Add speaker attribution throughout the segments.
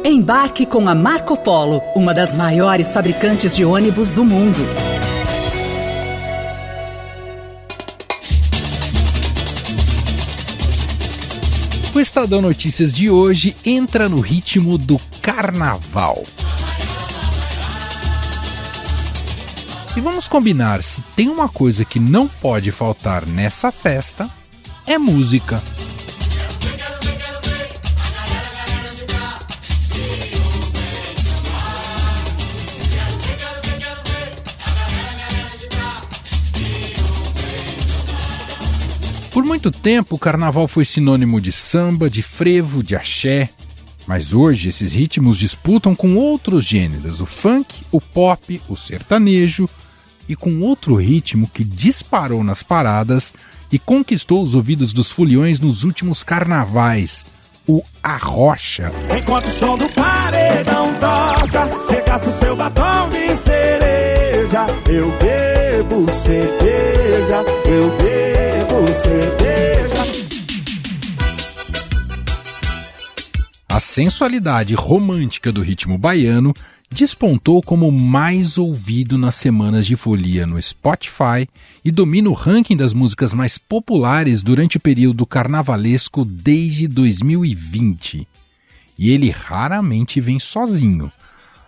Speaker 1: Embarque com a Marco Polo, uma das maiores fabricantes de ônibus do mundo.
Speaker 2: O Estadão Notícias de hoje entra no ritmo do carnaval. E vamos combinar, se tem uma coisa que não pode faltar nessa festa, é música. Por muito tempo, o carnaval foi sinônimo de samba, de frevo, de axé. Mas hoje esses ritmos disputam com outros gêneros, o funk, o pop, o sertanejo, e com outro ritmo que disparou nas paradas e conquistou os ouvidos dos foliões nos últimos carnavais, o arrocha.
Speaker 3: Enquanto o som do paredão toca, você gasta o seu batom de cereja. Eu bebo cerveja, eu bebo cerveja.
Speaker 2: A sensualidade romântica do ritmo baiano despontou como o mais ouvido nas semanas de folia no Spotify e domina o ranking das músicas mais populares durante o período carnavalesco desde 2020. E ele raramente vem sozinho.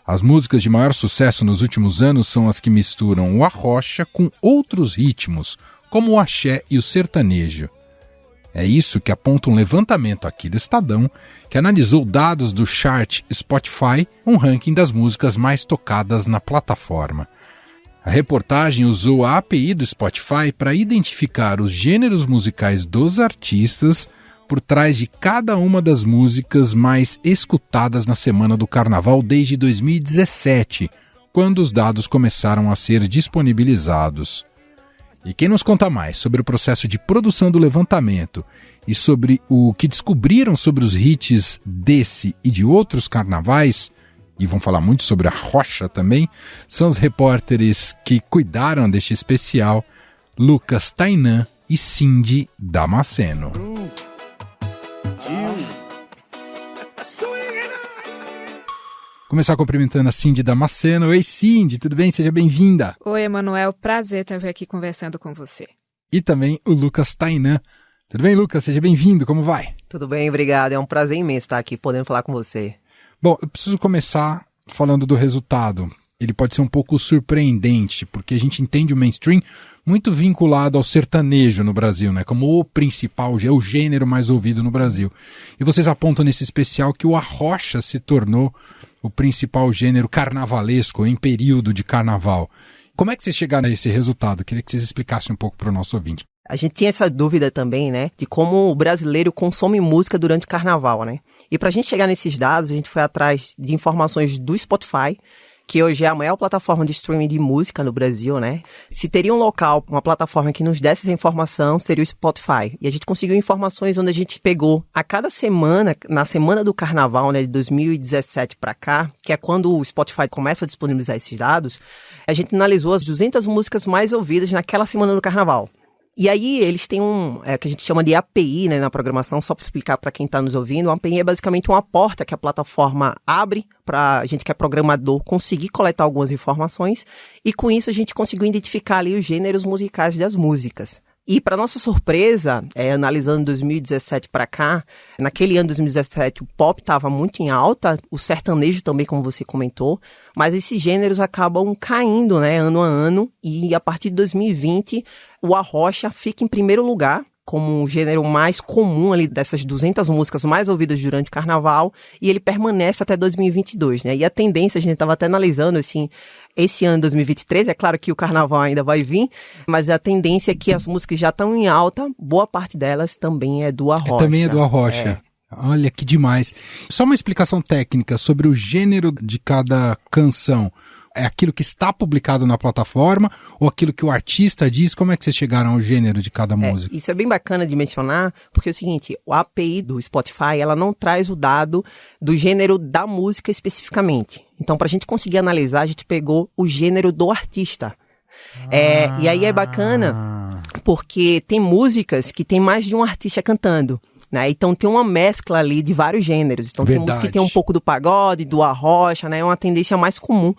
Speaker 2: As músicas de maior sucesso nos últimos anos são as que misturam o arrocha com outros ritmos, como o axé e o sertanejo. É isso que aponta um levantamento aqui do Estadão, que analisou dados do chart Spotify, um ranking das músicas mais tocadas na plataforma. A reportagem usou a API do Spotify para identificar os gêneros musicais dos artistas por trás de cada uma das músicas mais escutadas na semana do Carnaval desde 2017, quando os dados começaram a ser disponibilizados. E quem nos conta mais sobre o processo de produção do levantamento e sobre o que descobriram sobre os hits desse e de outros carnavais, e vão falar muito sobre a rocha também, são os repórteres que cuidaram deste especial, Lucas Tainan e Cindy Damasceno. Começar cumprimentando a Cindy Damasceno. Oi, Cindy, tudo bem? Seja bem-vinda.
Speaker 4: Oi, Emanuel, prazer estar aqui conversando com você.
Speaker 2: E também o Lucas Tainan. Tudo bem, Lucas? Seja bem-vindo, como vai?
Speaker 5: Tudo bem, obrigado. É um prazer imenso estar aqui podendo falar com você.
Speaker 2: Bom, eu preciso começar falando do resultado. Ele pode ser um pouco surpreendente, porque a gente entende o mainstream muito vinculado ao sertanejo no Brasil, né? Como o principal, o gênero mais ouvido no Brasil. E vocês apontam nesse especial que o arrocha se tornou o principal gênero carnavalesco em período de carnaval. Como é que vocês chegaram a esse resultado? Queria que vocês explicassem um pouco para o nosso ouvinte.
Speaker 5: A gente tinha essa dúvida também, né, de como o brasileiro consome música durante o carnaval, né? E para a gente chegar nesses dados, a gente foi atrás de informações do Spotify, que hoje é a maior plataforma de streaming de música no Brasil, né? Se teria um local, uma plataforma que nos desse essa informação, seria o Spotify. E a gente conseguiu informações onde a gente pegou a cada semana, na semana do carnaval, né, de 2017 para cá, que é quando o Spotify começa a disponibilizar esses dados, a gente analisou as 200 músicas mais ouvidas naquela semana do carnaval. E aí eles têm que a gente chama de API, né, na programação, só para explicar para quem está nos ouvindo. A API é basicamente uma porta que a plataforma abre para a gente que é programador conseguir coletar algumas informações e com isso a gente conseguiu identificar ali os gêneros musicais das músicas. E para nossa surpresa, analisando 2017 para cá, naquele ano de 2017 o pop estava muito em alta, o sertanejo também, como você comentou, mas esses gêneros acabam caindo, né, ano a ano, e a partir de 2020 o arrocha fica em primeiro lugar, como um gênero mais comum ali dessas 200 músicas mais ouvidas durante o carnaval, e ele permanece até 2022, né? E a tendência, a gente estava até analisando, assim, esse ano 2023, é claro que o carnaval ainda vai vir, mas a tendência é que as músicas já estão em alta, boa parte delas também é do arrocha.
Speaker 2: Também é do arrocha. Olha que demais. Só uma explicação técnica sobre o gênero de cada canção. É aquilo que está publicado na plataforma ou aquilo que o artista diz? Como é que vocês chegaram ao gênero de cada música?
Speaker 5: Isso é bem bacana de mencionar, porque é o seguinte, a API do Spotify, ela não traz o dado do gênero da música especificamente. Então, para a gente conseguir analisar, a gente pegou o gênero do artista. E aí é bacana, porque tem músicas que tem mais de um artista cantando. né? Então tem uma mescla ali de vários gêneros. Então tem música que tem um pouco do pagode, do arrocha, né? É uma tendência mais comum.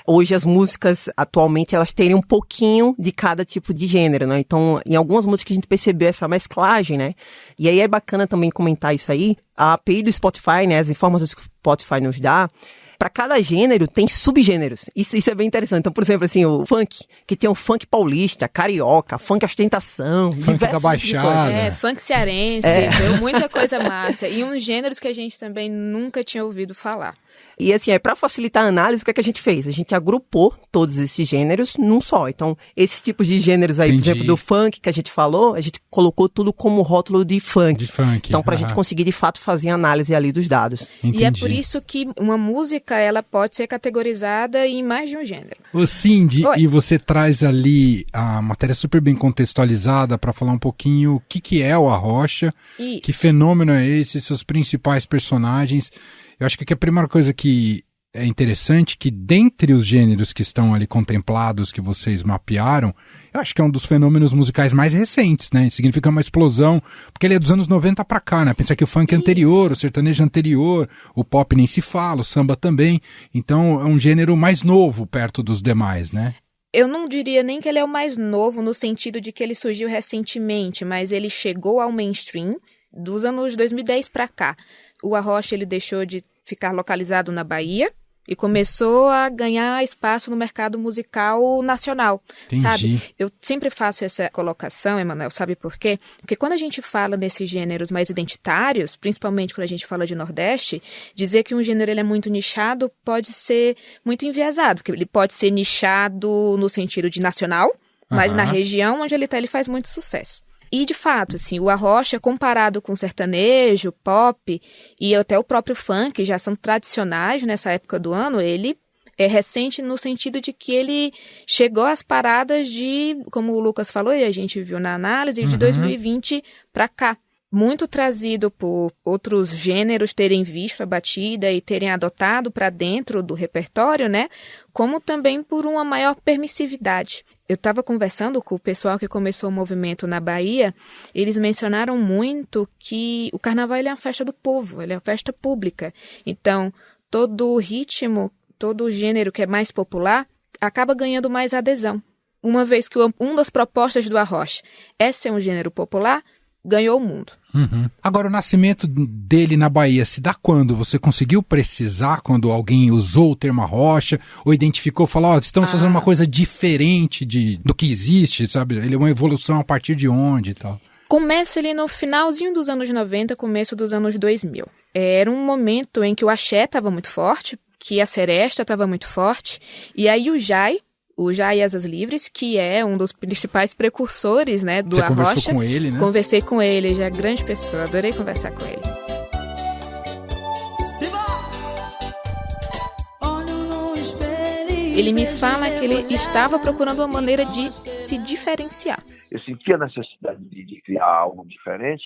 Speaker 5: Hoje as músicas, atualmente, elas terem um pouquinho de cada tipo de gênero, né? Então, em algumas músicas a gente percebeu essa mesclagem, né? E aí é bacana também comentar isso aí. A API do Spotify, né? As informações que o Spotify nos dá, para cada gênero tem subgêneros. Isso é bem interessante. Então, por exemplo, assim, o funk, que tem o funk paulista, carioca, funk ostentação,
Speaker 2: funk da Baixada.
Speaker 4: Funk cearense, deu muita coisa massa. E uns gêneros que a gente também nunca tinha ouvido falar.
Speaker 5: E assim, para facilitar a análise, o que é que a gente fez? A gente agrupou todos esses gêneros num só. Então, esses tipos de gêneros aí, por exemplo, do funk que a gente falou, a gente colocou tudo como rótulo de funk. Então, pra gente conseguir, de fato, fazer a análise ali dos dados.
Speaker 4: Entendi. E é por isso que uma música, ela pode ser categorizada em mais de um gênero.
Speaker 2: Ô Cindy, e você traz ali a matéria super bem contextualizada para falar um pouquinho o que é o arrocha, que fenômeno é esse, seus principais personagens. Eu acho que aqui a primeira coisa que é interessante, que dentre os gêneros que estão ali contemplados, que vocês mapearam, eu acho que é um dos fenômenos musicais mais recentes, né? Significa uma explosão, porque ele é dos anos 90 pra cá, né? Pensa que o funk é anterior, o sertanejo anterior, o pop nem se fala, o samba também. Então é um gênero mais novo perto dos demais, né?
Speaker 4: Eu não diria nem que ele é o mais novo no sentido de que ele surgiu recentemente, mas ele chegou ao mainstream dos anos 2010 pra cá. O arrocha, ele deixou de ficar localizado na Bahia e começou a ganhar espaço no mercado musical nacional, sabe? Eu sempre faço essa colocação, Emanuel, sabe por quê? Porque quando a gente fala desses gêneros mais identitários, principalmente quando a gente fala de Nordeste, dizer que um gênero ele é muito nichado pode ser muito enviesado, porque ele pode ser nichado no sentido de nacional, mas na região onde ele está, ele faz muito sucesso. E, de fato, assim, o arrocha, comparado com o sertanejo, pop e até o próprio funk, já são tradicionais nessa época do ano, ele é recente no sentido de que ele chegou às paradas de, como o Lucas falou e a gente viu na análise, de 2020 para cá. Muito trazido por outros gêneros terem visto a batida e terem adotado para dentro do repertório, né? Como também por uma maior permissividade. Eu estava conversando com o pessoal que começou o movimento na Bahia, eles mencionaram muito que o carnaval ele é uma festa do povo, ele é uma festa pública. Então, todo o ritmo, todo o gênero que é mais popular, acaba ganhando mais adesão. Uma vez que uma das propostas do arrocha é ser um gênero popular, ganhou o mundo.
Speaker 2: Agora, o nascimento dele na Bahia se dá quando? Você conseguiu precisar quando alguém usou o termo arrocha ou identificou, falou, estamos fazendo uma coisa diferente do que existe, sabe? Ele é uma evolução a partir de onde e tal?
Speaker 4: Começa ali no finalzinho dos anos 90, começo dos anos 2000. Era um momento em que o axé estava muito forte, que a seresta estava muito forte, e aí o Jai e Asas Livres, que é um dos principais precursores, né, do arrocha. Você
Speaker 2: conversou com ele, né?
Speaker 4: Conversei com ele, já é grande pessoa, adorei conversar com ele. Ele me fala que ele estava procurando uma maneira de se diferenciar.
Speaker 6: Eu sentia a necessidade de criar algo diferente,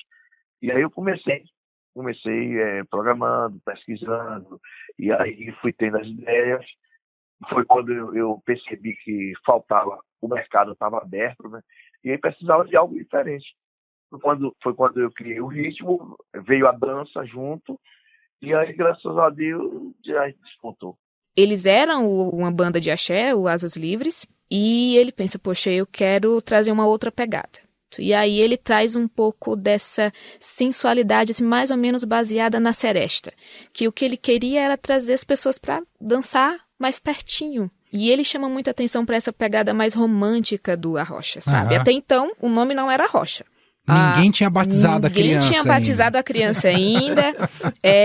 Speaker 6: e aí eu comecei programando, pesquisando, e aí fui tendo as ideias. Foi quando eu percebi que faltava, o mercado estava aberto, né? E aí precisava de algo diferente. Foi quando eu criei o ritmo, veio a dança junto, e aí, graças a Deus, já despontou.
Speaker 4: Eles eram uma banda de axé, o Asas Livres, e ele pensa, poxa, eu quero trazer uma outra pegada. E aí ele traz um pouco dessa sensualidade, assim, mais ou menos baseada na seresta. Que o que ele queria era trazer as pessoas para dançar mais pertinho. E ele chama muita atenção para essa pegada mais romântica do arrocha, sabe? Até então, o nome não era arrocha.
Speaker 2: Ninguém tinha batizado a criança.
Speaker 4: Ninguém tinha batizado a criança ainda.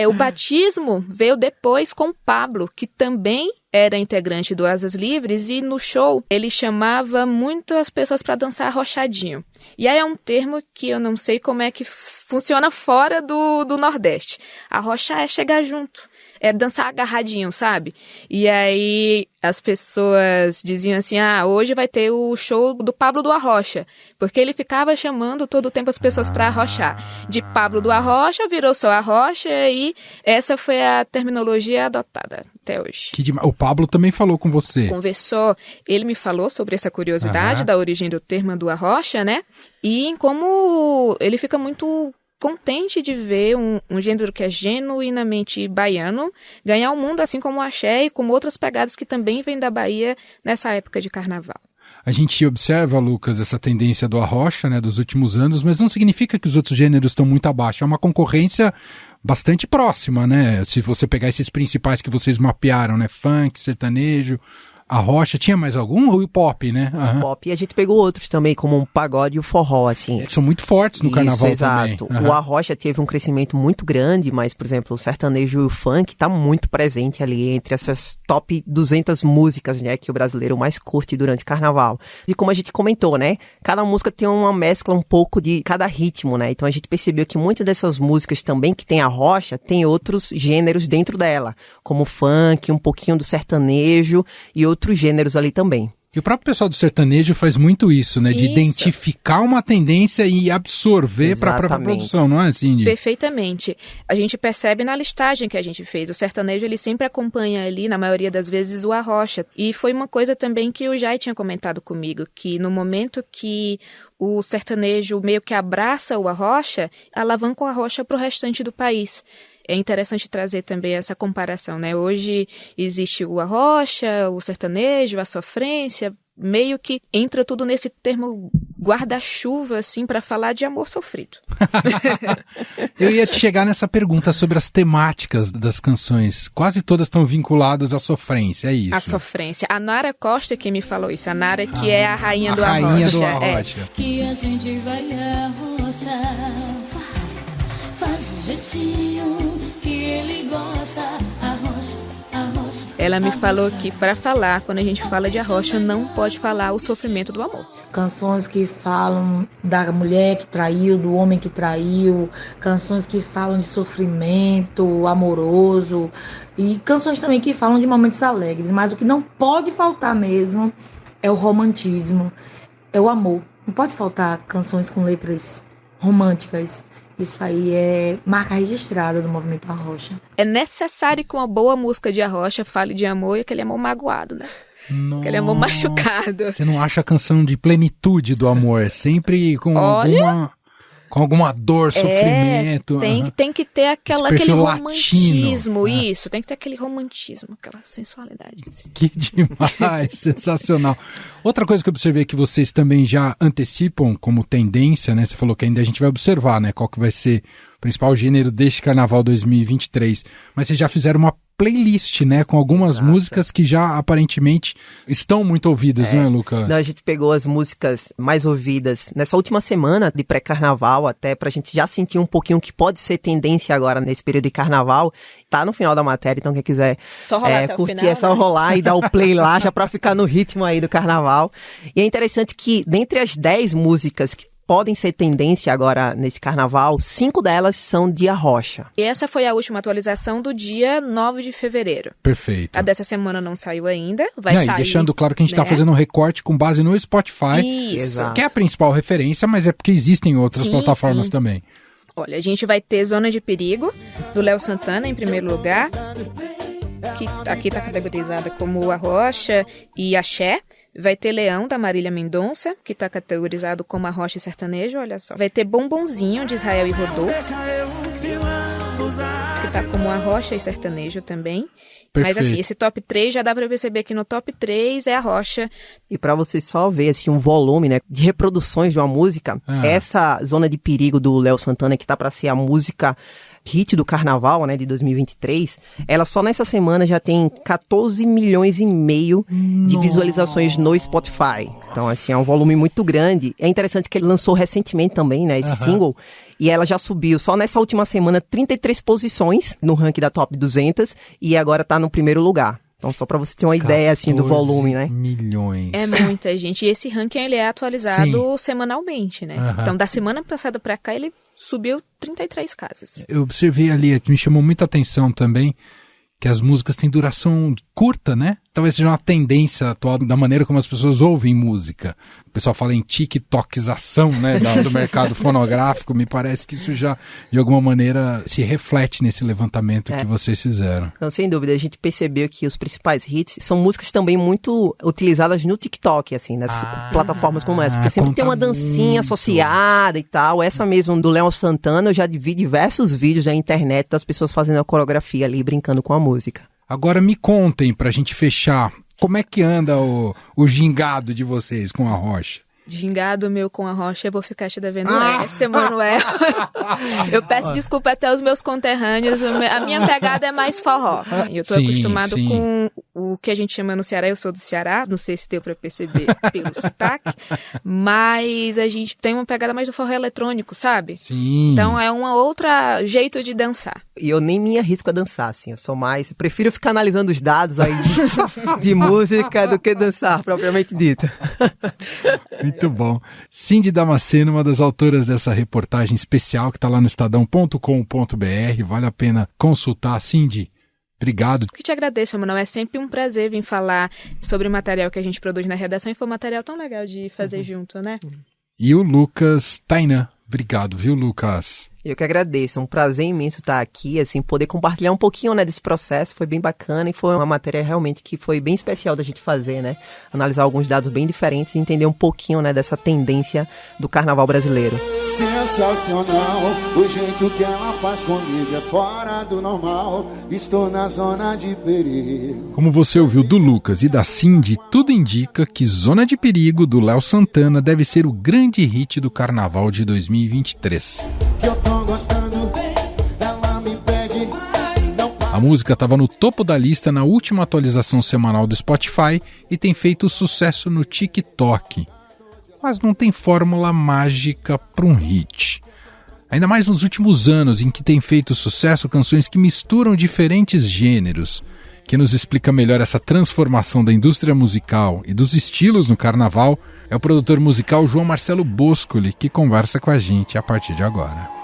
Speaker 4: O batismo veio depois com Pablo, que também era integrante do Asas Livres, e no show ele chamava muito as pessoas para dançar arrochadinho. E aí é um termo que eu não sei como é que funciona fora do Nordeste. Arrochar é chegar junto, é dançar agarradinho, sabe? E aí as pessoas diziam assim, hoje vai ter o show do Pablo do Arrocha, porque ele ficava chamando todo o tempo as pessoas para arrochar. De Pablo do Arrocha virou só Arrocha, e essa foi a terminologia adotada até hoje.
Speaker 2: O Pablo também falou com você?
Speaker 4: Conversou, ele me falou sobre essa curiosidade da origem do termo do arrocha, né? E em como ele fica muito contente de ver um gênero que é genuinamente baiano ganhar o mundo, assim como o axé e como outras pegadas que também vêm da Bahia nessa época de carnaval.
Speaker 2: A gente observa, Lucas, essa tendência do arrocha, né, dos últimos anos, mas não significa que os outros gêneros estão muito abaixo. É uma concorrência bastante próxima, né? Se você pegar esses principais que vocês mapearam, né, funk, sertanejo, arrocha, tinha mais algum? Ou o pop, né?
Speaker 5: O pop, e a gente pegou outros também, como o pagode e o forró, assim.
Speaker 2: Que são muito fortes no carnaval
Speaker 5: exato.
Speaker 2: também.
Speaker 5: O arrocha teve um crescimento muito grande, mas, por exemplo, o sertanejo e o funk tá muito presente ali entre essas top 200 músicas, né, que o brasileiro mais curte durante o carnaval. E como a gente comentou, né, cada música tem uma mescla um pouco de cada ritmo, né, então a gente percebeu que muitas dessas músicas também que tem arrocha, tem outros gêneros dentro dela, como o funk, um pouquinho do sertanejo e outros gêneros ali também.
Speaker 2: E o próprio pessoal do sertanejo faz muito isso, né? De identificar uma tendência e absorver para a própria produção, não é, Cindy?
Speaker 4: Perfeitamente. A gente percebe na listagem que a gente fez. O sertanejo, ele sempre acompanha ali, na maioria das vezes, o arrocha. E foi uma coisa também que o Jai tinha comentado comigo, que no momento que o sertanejo meio que abraça o arrocha, alavanca o arrocha para o restante do país. É interessante trazer também essa comparação, né? Hoje existe o arrocha, o sertanejo, a sofrência, meio que entra tudo nesse termo guarda-chuva, assim, para falar de amor sofrido.
Speaker 2: Eu ia te chegar nessa pergunta sobre as temáticas das canções. Quase todas estão vinculadas à sofrência, é isso?
Speaker 4: A sofrência. A Nara Costa que me falou isso. A Nara que é a rainha do
Speaker 2: arrocha.
Speaker 4: Rainha
Speaker 2: do arrocha.
Speaker 4: É.
Speaker 7: Que a gente vai arrochar. Faz um jeitinho que ele gosta, arrocha, arrocha.
Speaker 4: Ela me falou que para falar, quando a gente fala de arrocha, não pode falar o sofrimento do amor.
Speaker 8: Canções que falam da mulher que traiu, do homem que traiu, canções que falam de sofrimento amoroso e canções também que falam de momentos alegres, mas o que não pode faltar mesmo é o romantismo, é o amor. Não pode faltar canções com letras românticas. Isso aí é marca registrada do movimento arrocha.
Speaker 4: É necessário que uma boa música de arrocha fale de amor e aquele amor magoado, né?
Speaker 2: Nossa.
Speaker 4: Aquele amor machucado.
Speaker 2: Você não acha a canção de plenitude do amor, sempre com alguma dor, sofrimento.
Speaker 4: Tem que ter aquele romantismo,
Speaker 2: latino,
Speaker 4: isso. Tem que ter aquele romantismo, aquela sensualidade.
Speaker 2: Que demais, sensacional. Outra coisa que eu observei que vocês também já antecipam como tendência, né? Você falou que ainda a gente vai observar, né? Qual que vai ser o principal gênero deste Carnaval 2023. Mas vocês já fizeram uma playlist, né? Com algumas músicas que já aparentemente estão muito ouvidas, não é, Lucas?
Speaker 5: Não, a gente pegou as músicas mais ouvidas nessa última semana de pré-carnaval, até pra gente já sentir um pouquinho o que pode ser tendência agora nesse período de carnaval. Tá no final da matéria, então quem quiser curtir final, é só rolar e dar o play lá já pra ficar no ritmo aí do carnaval. E é interessante que dentre as 10 músicas que podem ser tendência agora nesse carnaval, 5 delas são de arrocha.
Speaker 4: E essa foi a última atualização do dia 9 de fevereiro.
Speaker 2: Perfeito.
Speaker 4: A dessa semana não saiu ainda, vai sair.
Speaker 2: Deixando claro que a gente está fazendo um recorte com base no Spotify,
Speaker 4: Isso.
Speaker 2: que é a principal referência, mas é porque existem outras plataformas também.
Speaker 4: Olha, a gente vai ter Zona de Perigo, do Léo Santana, em primeiro lugar, que aqui está categorizada como arrocha e axé. Vai ter Leão, da Marília Mendonça, que está categorizado como arrocha e sertanejo, olha só. Vai ter Bombonzinho, de Israel e Rodolfo, que está como arrocha e sertanejo também.
Speaker 2: Perfeito.
Speaker 4: Mas assim, esse top 3 já dá para perceber que no top 3 é arrocha.
Speaker 5: E para você só ver assim, um volume, né, de reproduções de uma música, essa Zona de Perigo do Léo Santana, que tá para ser a música hit do carnaval, né, de 2023, ela só nessa semana já tem 14 milhões e meio de visualizações no Spotify. Então, assim, é um volume muito grande. É interessante que ele lançou recentemente também, né, esse single, e ela já subiu só nessa última semana 33 posições no ranking da Top 200 e agora tá no primeiro lugar. Então, só para você ter uma ideia, assim, do volume, né?
Speaker 2: Milhões.
Speaker 4: É muita gente. E esse ranking, ele é atualizado semanalmente, né? Então, da semana passada para cá, ele subiu 33 casas.
Speaker 2: Eu observei ali, que me chamou muita atenção também, que as músicas têm duração curta, né? Talvez seja uma tendência atual da maneira como as pessoas ouvem música. O pessoal fala em TikTokização, né, do mercado fonográfico. Me parece que isso já, de alguma maneira, se reflete nesse levantamento que vocês fizeram.
Speaker 5: Não, sem dúvida. A gente percebeu que os principais hits são músicas também muito utilizadas no TikTok, assim, nas plataformas como essa. Porque sempre tem uma dancinha associada e tal. Essa mesmo do Léo Santana, eu já vi diversos vídeos na internet das pessoas fazendo a coreografia ali, brincando com a música.
Speaker 2: Agora me contem, pra gente fechar, como é que anda o gingado de vocês com a Rocha?
Speaker 4: Gingado meu com a Rocha, eu vou ficar te devendo essa, Emanuel. Eu peço desculpa até aos meus conterrâneos, a minha pegada é mais forró. Eu tô acostumado com o que a gente chama no Ceará, eu sou do Ceará, não sei se deu pra perceber pelo sotaque, mas a gente tem uma pegada mais do forró eletrônico, sabe?
Speaker 2: Sim.
Speaker 4: Então é um outro jeito de dançar.
Speaker 5: E eu nem me arrisco a dançar, assim, eu prefiro ficar analisando os dados aí de música do que dançar, propriamente dito.
Speaker 2: Muito bom. Cindy Damasceno, uma das autoras dessa reportagem especial que está lá no estadão.com.br. Vale a pena consultar. Cindy, obrigado.
Speaker 4: Eu que te agradeço, Emanuel. É sempre um prazer vir falar sobre o material que a gente produz na redação e foi um material tão legal de fazer junto, né?
Speaker 2: E o Lucas Tainan. Obrigado, viu, Lucas?
Speaker 5: Eu que agradeço, é um prazer imenso estar aqui, assim, poder compartilhar um pouquinho, né, desse processo, foi bem bacana e foi uma matéria realmente que foi bem especial da gente fazer, né, analisar alguns dados bem diferentes e entender um pouquinho, né, dessa tendência do carnaval brasileiro.
Speaker 3: Sensacional, o jeito que ela faz comigo é fora do normal, estou na zona de perigo.
Speaker 2: Como você ouviu do Lucas e da Cindy, tudo indica que Zona de Perigo, do Léo Santana, deve ser o grande hit do carnaval de 2023. A música estava no topo da lista na última atualização semanal do Spotify e tem feito sucesso no TikTok. Mas não tem fórmula mágica para um hit. Ainda mais nos últimos anos, em que tem feito sucesso canções que misturam diferentes gêneros. Quem nos explica melhor essa transformação da indústria musical e dos estilos no carnaval é o produtor musical João Marcelo Boscoli, que conversa com a gente a partir de agora.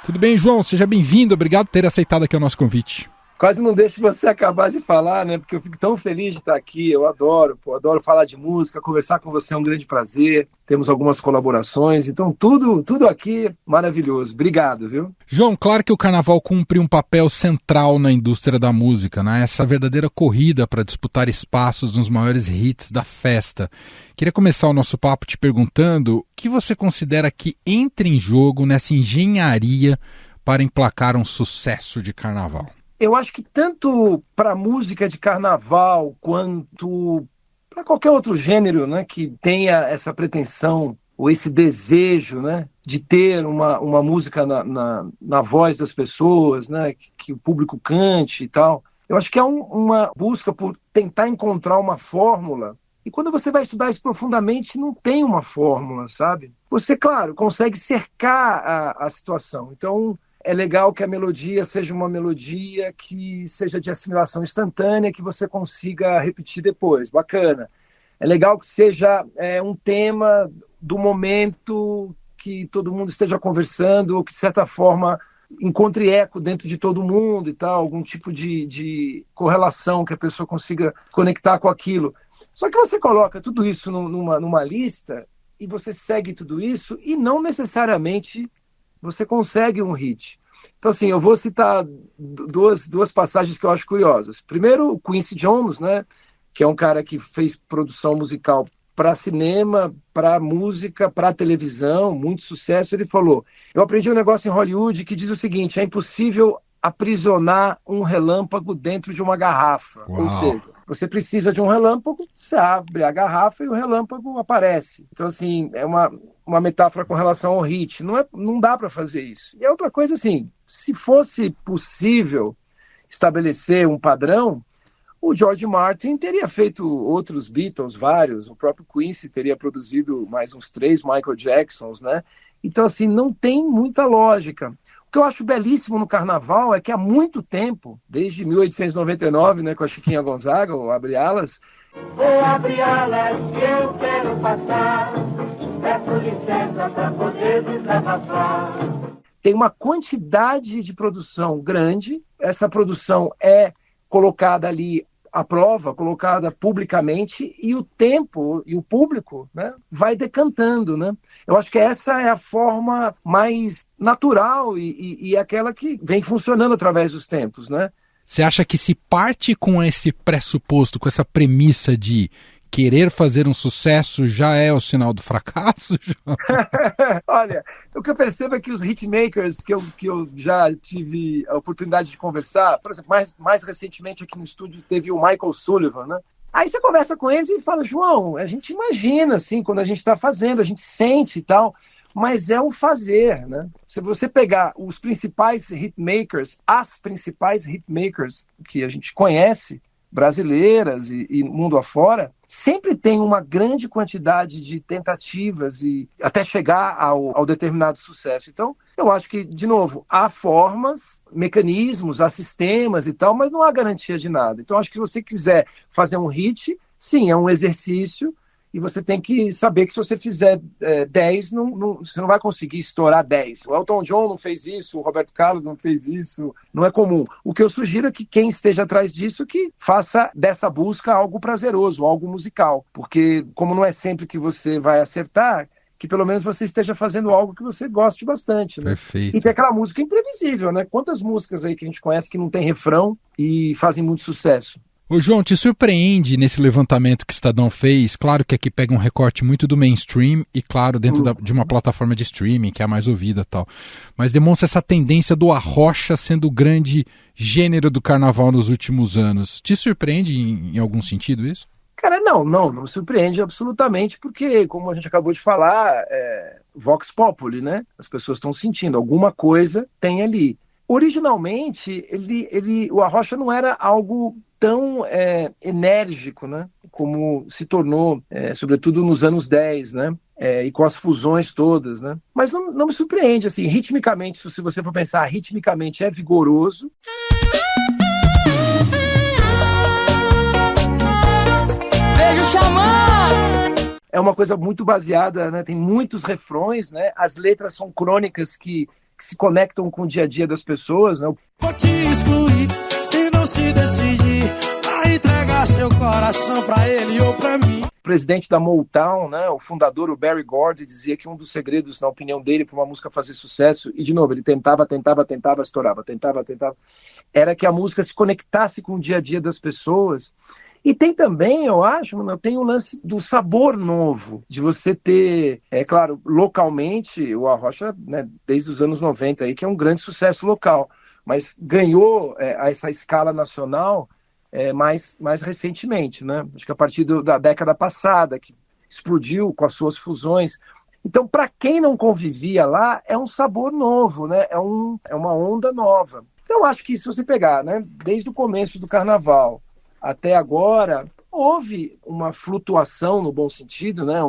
Speaker 2: Tudo bem, João? Seja bem-vindo. Obrigado por ter aceitado aqui o nosso convite.
Speaker 9: Quase não deixo você acabar de falar, né? Porque eu fico tão feliz de estar aqui. Eu adoro falar de música, conversar com você é um grande prazer. Temos algumas colaborações, então tudo aqui maravilhoso. Obrigado, viu?
Speaker 2: João, claro que o carnaval cumpre um papel central na indústria da música, né? Essa verdadeira corrida para disputar espaços nos maiores hits da festa. Queria começar o nosso papo te perguntando o que você considera que entra em jogo nessa engenharia para emplacar um sucesso de carnaval.
Speaker 9: Eu acho que tanto para música de carnaval quanto para qualquer outro gênero, né, que tenha essa pretensão ou esse desejo, né, de ter uma música na voz das pessoas, né, que o público cante e tal, eu acho que é uma busca por tentar encontrar uma fórmula. E quando você vai estudar isso profundamente, não tem uma fórmula, sabe? Você, claro, consegue cercar a situação. Então, é legal que a melodia seja uma melodia que seja de assimilação instantânea, que você consiga repetir depois. Bacana. É legal que seja um tema do momento que todo mundo esteja conversando, ou que, de certa forma, encontre eco dentro de todo mundo e tal, algum tipo de correlação que a pessoa consiga conectar com aquilo. Só que você coloca tudo isso numa lista e você segue tudo isso e não necessariamente você consegue um hit. Então, assim, eu vou citar duas passagens que eu acho curiosas. Primeiro, o Quincy Jones, né, que é um cara que fez produção musical para cinema, para música, para televisão, muito sucesso. Ele falou, eu aprendi um negócio em Hollywood que diz o seguinte, é impossível aprisionar um relâmpago dentro de uma garrafa.
Speaker 2: Uau.
Speaker 9: Ou seja, você precisa de um relâmpago, você abre a garrafa e o relâmpago aparece. Então, assim, é uma metáfora com relação ao hit. Não dá para fazer isso. E a outra coisa, assim, se fosse possível estabelecer um padrão, o George Martin teria feito outros Beatles, vários. O próprio Quincy teria produzido mais uns 3 Michael Jacksons, né? Então, assim, não tem muita lógica. O que eu acho belíssimo no carnaval é que há muito tempo, desde 1899, né, com a Chiquinha Gonzaga, o Abre Alas.
Speaker 10: Vou abrir alas que eu quero passar, peço licença para poder desabafar.
Speaker 9: tem uma quantidade de produção grande, essa produção é colocada ali à prova, colocada publicamente, e o tempo e o público, né, vai decantando, né? Eu acho que essa é a forma mais natural e aquela que vem funcionando através dos tempos, né?
Speaker 2: Você acha que se parte com esse pressuposto, com essa premissa de querer fazer um sucesso, já é o sinal do fracasso?
Speaker 9: Olha, o que eu percebo é que os hitmakers que eu já tive a oportunidade de conversar, por exemplo, mais recentemente aqui no estúdio teve o Michael Sullivan, né? Aí você conversa com eles e fala, João, a gente imagina, assim, quando a gente está fazendo, a gente sente e tal, mas é o fazer, né? Se você pegar os principais hitmakers, as principais hitmakers que a gente conhece, brasileiras e mundo afora, sempre tem uma grande quantidade de tentativas e até chegar ao determinado sucesso. Então, eu acho que, de novo, há formas, mecanismos, há sistemas e tal, mas não há garantia de nada. Então, acho que se você quiser fazer um hit, sim, é um exercício, e você tem que saber que se você fizer 10, você não vai conseguir estourar 10. O Elton John não fez isso, o Roberto Carlos não fez isso, não é comum. O que eu sugiro é que quem esteja atrás disso, que faça dessa busca algo prazeroso, algo musical. Porque como não é sempre que você vai acertar, que pelo menos você esteja fazendo algo que você goste bastante, né?
Speaker 2: Perfeito.
Speaker 9: E tem aquela música imprevisível, né? Quantas músicas aí que a gente conhece que não tem refrão e fazem muito sucesso?
Speaker 2: Ô João, te surpreende nesse levantamento que o Estadão fez? Claro que aqui pega um recorte muito do mainstream e, claro, dentro de uma plataforma de streaming, que é a mais ouvida e tal. Mas demonstra essa tendência do arrocha sendo o grande gênero do carnaval nos últimos anos. Te surpreende em algum sentido isso?
Speaker 9: Cara, não me surpreende absolutamente, porque, como a gente acabou de falar, Vox Populi, né? As pessoas estão sentindo, alguma coisa tem ali. Originalmente, o arrocha não era algo tão enérgico, né, como se tornou, sobretudo nos anos 10, né, e com as fusões todas, né. Mas não me surpreende, assim, ritmicamente, se você for pensar, ritmicamente é vigoroso.
Speaker 10: Beijo xamã!
Speaker 9: É uma coisa muito baseada, né, tem muitos refrões, né, as letras são crônicas que se conectam com o dia a dia das pessoas, né.
Speaker 3: Vou te excluir, se não se decidir a entregar seu coração pra ele ou pra mim.
Speaker 9: O presidente da Motown, né, o fundador, o Berry Gordy, dizia que um dos segredos, na opinião dele, para uma música fazer sucesso, e de novo, ele tentava, estourava, tentava, era que a música se conectasse com o dia a dia das pessoas. E tem também, eu acho, tem o lance do sabor novo, de você ter, claro, localmente, o arrocha, né, desde os anos 90, aí, que é um grande sucesso local, mas ganhou essa escala nacional mais recentemente, né? Acho que a partir da década passada, que explodiu com as suas fusões. Então, para quem não convivia lá, é um sabor novo, né? É uma onda nova. Então, eu acho que se você pegar, né, desde o começo do carnaval até agora, houve uma flutuação no bom sentido, né?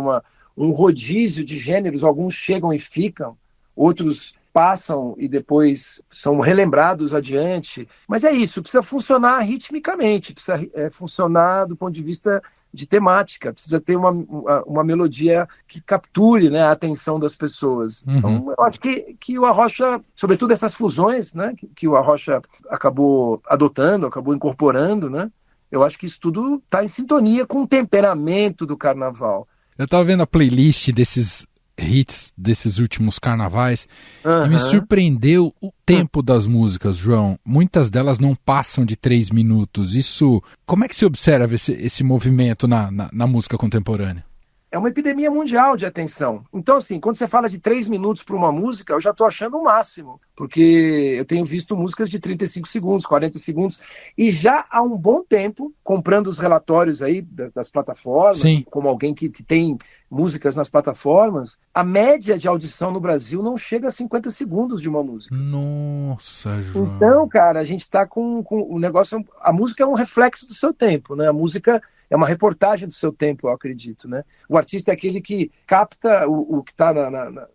Speaker 9: Um rodízio de gêneros, alguns chegam e ficam, outros passam e depois são relembrados adiante. Mas é isso, precisa funcionar ritmicamente, precisa funcionar do ponto de vista de temática, precisa ter uma melodia que capture, né, a atenção das pessoas. Uhum. Então, eu acho que o arrocha, sobretudo essas fusões, né, que o arrocha acabou adotando, acabou incorporando, né, eu acho que isso tudo está em sintonia com o temperamento do carnaval.
Speaker 2: Eu estava vendo a playlist desses hits desses últimos carnavais e me surpreendeu o tempo das músicas, João. Muitas delas não passam de 3 minutos. Isso, como é que se observa esse movimento na música contemporânea?
Speaker 9: É uma epidemia mundial de atenção. Então, assim, quando você fala de 3 minutos para uma música, eu já estou achando o máximo, porque eu tenho visto músicas de 35 segundos, 40 segundos, e já há um bom tempo, comprando os relatórios aí das plataformas, Sim. Como alguém que tem músicas nas plataformas, a média de audição no Brasil não chega a 50 segundos de uma música.
Speaker 2: Nossa, João.
Speaker 9: Então, cara, a gente está com o negócio... A música é um reflexo do seu tempo, né? A música é uma reportagem do seu tempo, eu acredito, né? O artista é aquele que capta o que está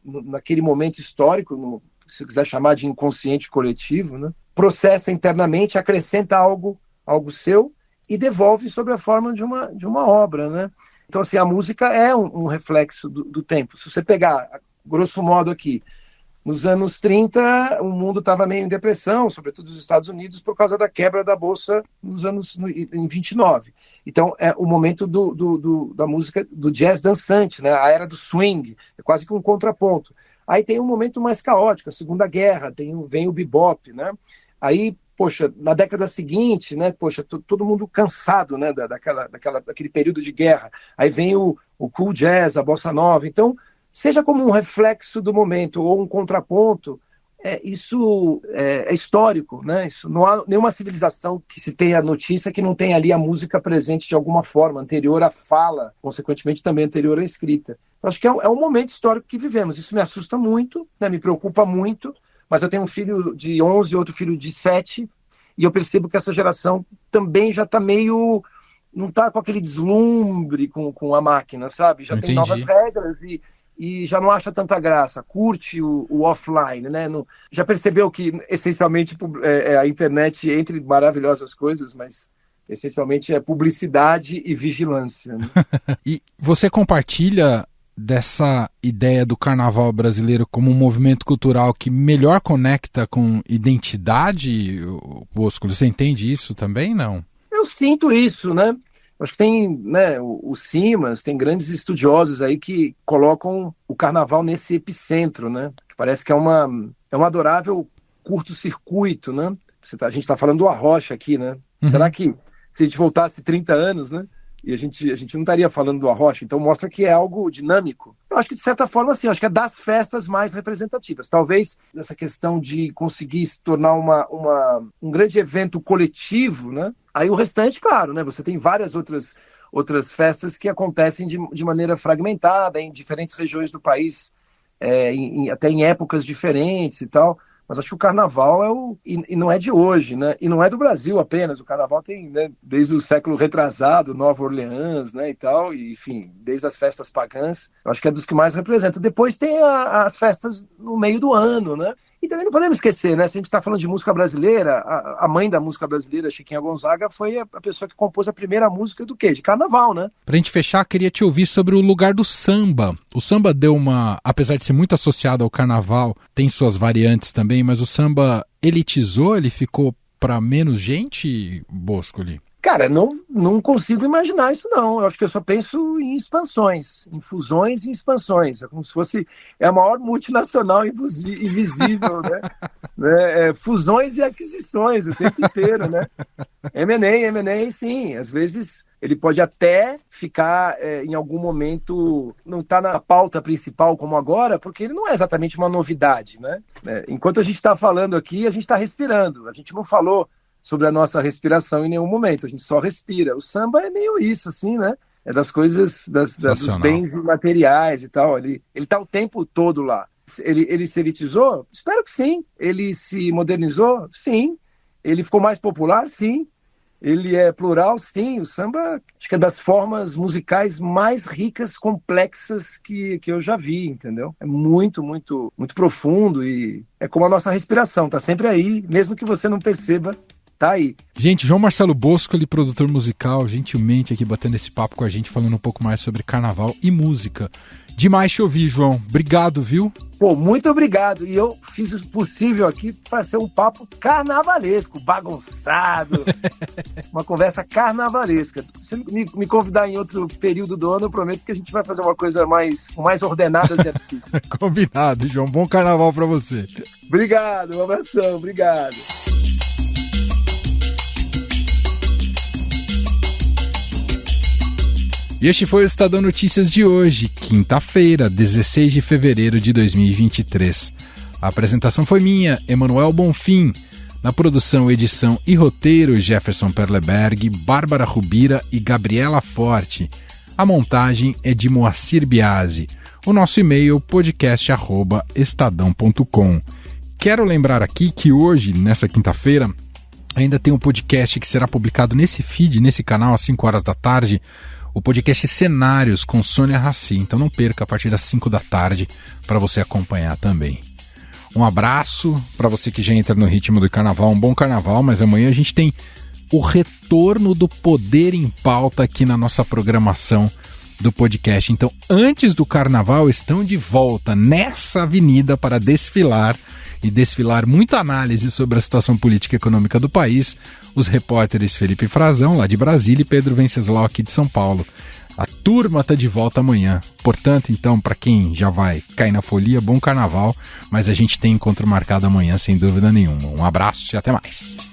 Speaker 9: naquele momento histórico, se você quiser chamar de inconsciente coletivo, né? Processa internamente, acrescenta algo seu e devolve sob a forma de uma obra, né? Então, assim, a música é um reflexo do tempo. Se você pegar, grosso modo aqui, nos anos 30, o mundo estava meio em depressão, sobretudo os Estados Unidos, por causa da quebra da Bolsa em 29. Então, é o momento da música, do jazz dançante, né? A era do swing, é quase que um contraponto. Aí tem um momento mais caótico, a Segunda Guerra, vem o bebop, né? Aí, poxa, na década seguinte, né? Poxa, todo mundo cansado, né? Daquele período de guerra. Aí vem o cool jazz, a bossa nova. Então, seja como um reflexo do momento ou um contraponto, isso é histórico, né? Isso, não há nenhuma civilização que se tenha notícia que não tenha ali a música presente de alguma forma, anterior à fala, consequentemente também anterior à escrita. Então, acho que é um momento histórico que vivemos. Isso me assusta muito, né? Me preocupa muito, mas eu tenho um filho de 11 e outro filho de 7, e eu percebo que essa geração também já está meio... não está com aquele deslumbre com a máquina, sabe? Já tem novas regras e já não acha tanta graça, curte o offline, né? Já percebeu que, essencialmente, a internet, entre maravilhosas coisas, mas essencialmente é publicidade e vigilância, né?
Speaker 2: E você compartilha dessa ideia do carnaval brasileiro como um movimento cultural que melhor conecta com identidade, Bosco? Você entende isso também, não?
Speaker 9: Eu sinto isso, né? Acho que tem, né, o Simas, tem grandes estudiosos aí que colocam o carnaval nesse epicentro, né? Que parece que é um adorável curto-circuito, né? A gente está falando do Arrocha aqui, né? Uhum. Será que se a gente voltasse 30 anos, né? E a gente não estaria falando do Arrocha, então mostra que é algo dinâmico. Eu acho que, de certa forma, assim, acho que é das festas mais representativas. Talvez essa questão de conseguir se tornar um grande evento coletivo, né? Aí o restante, claro, né? Você tem várias outras festas que acontecem de maneira fragmentada, em diferentes regiões do país, até em épocas diferentes e tal. Mas acho que o carnaval e não é de hoje, né? E não é do Brasil apenas. O carnaval tem, né, desde o século retrasado, Nova Orleans, né, e tal, e, enfim, desde as festas pagãs. Eu acho que é dos que mais representam. Depois tem as festas no meio do ano, né? E também não podemos esquecer, né? Se a gente está falando de música brasileira, a mãe da música brasileira, Chiquinha Gonzaga, foi a pessoa que compôs a primeira música do quê? De carnaval, né?
Speaker 2: Pra gente fechar, queria te ouvir sobre o lugar do samba. O samba deu apesar de ser muito associado ao carnaval, tem suas variantes também, mas o samba elitizou, ele ficou para menos gente, Boscoli?
Speaker 9: Cara, não consigo imaginar isso, não. Eu acho que eu só penso em expansões, em fusões e expansões. É como se fosse a maior multinacional invisível, né? Fusões e aquisições o tempo inteiro, né? M&A, sim. Às vezes ele pode até ficar, em algum momento, não está na pauta principal como agora, porque ele não é exatamente uma novidade, né? Enquanto a gente está falando aqui, a gente está respirando. A gente não falou sobre a nossa respiração em nenhum momento, a gente só respira. O samba é meio isso, assim, né? É das coisas, dos bens imateriais e tal. Ele tá o tempo todo lá. Ele se elitizou? Espero que sim. Ele se modernizou? Sim. Ele ficou mais popular? Sim. Ele é plural? Sim. O samba, acho que é das formas musicais mais ricas, complexas que eu já vi, entendeu? É muito, muito, muito profundo e é como a nossa respiração, tá sempre aí, mesmo que você não perceba. Tá aí.
Speaker 2: Gente, João Marcelo Boscoli, produtor musical, gentilmente aqui batendo esse papo com a gente, falando um pouco mais sobre carnaval e música. Demais te ouvir, João. Obrigado, viu?
Speaker 9: Pô, muito obrigado. E eu fiz o possível aqui para ser um papo carnavalesco, bagunçado, uma conversa carnavalesca. Se me convidar em outro período do ano, eu prometo que a gente vai fazer uma coisa mais ordenada se é possível.
Speaker 2: Combinado, João. Bom carnaval para você.
Speaker 9: Obrigado, um abração, obrigado.
Speaker 2: E este foi o Estadão Notícias de hoje, quinta-feira, 16 de fevereiro de 2023. A apresentação foi minha, Emanuel Bonfim. Na produção, edição e roteiro, Jefferson Perleberg, Bárbara Rubira e Gabriela Forte. A montagem é de Moacir Biasi. O nosso e-mail, podcast@estadão.com. Quero lembrar aqui que hoje, nessa quinta-feira, ainda tem um podcast que será publicado nesse feed, nesse canal, às 5 horas da tarde, o podcast Cenários com Sônia Raci. Então não perca, a partir das 5 da tarde para você acompanhar também. Um abraço para você que já entra no ritmo do carnaval, um bom carnaval, mas amanhã a gente tem o retorno do Poder em Pauta aqui na nossa programação do podcast. Então, antes do carnaval, estão de volta nessa avenida para desfilar muita análise sobre a situação política e econômica do país, os repórteres Felipe Frazão, lá de Brasília, e Pedro Venceslau, aqui de São Paulo. A turma está de volta amanhã. Portanto, então, para quem já vai cair na folia, bom carnaval, mas a gente tem encontro marcado amanhã, sem dúvida nenhuma. Um abraço e até mais.